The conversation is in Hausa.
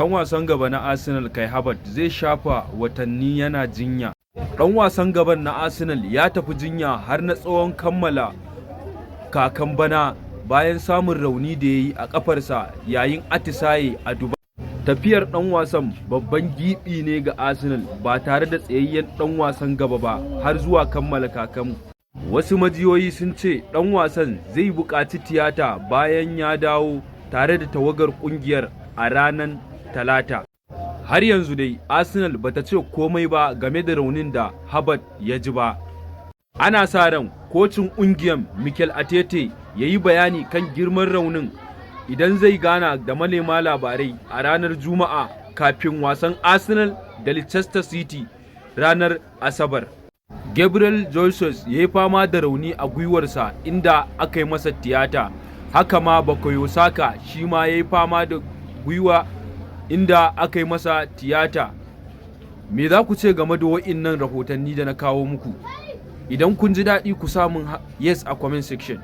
Ɗan wasan gaba na Arsenal Kai Havertz zai shafa watanni yana jinya. Ɗan wasan gaban na Arsenal ya tafi jinya har na tsawon kammala kakan bana bayan samun rauni da ya yi a ƙafarsa yayin atisaye a Dubai. Tafiyar ɗan wasan babban giɓi ne ga Arsenal ba tare da tsayayyen ɗan wasan gaba ba har zuwa kammala kakan. Wasu majiyoyi sun ce ɗan wasan zai buƙaci tiyata bayan ya dawo tare da tawagar ƙungiyar a ranar Talata. Har yanzu dai Arsenal bata ce komai ba game da raunin da Havertz ya ji ba. Ana sa ran kocin ƙungiyar Mikel Arteta ya yi bayani kan girman raunin idan zai gana da manema labarai a ranar Juma'a kafin wasan Arsenal da Leicester City ranar Asabar. Gabriel Jesus ya yi fama da rauni a gwiwarsa inda aka yi masa tiyata. Haka ma Bukayo Saka shi ma ya yi fama da gwiwa inda aka yi masa tiyata. Me za ku ce game da wa'innan rahotanni da na kawo muku? Idan kun ji daɗi ku samun yes a comment section.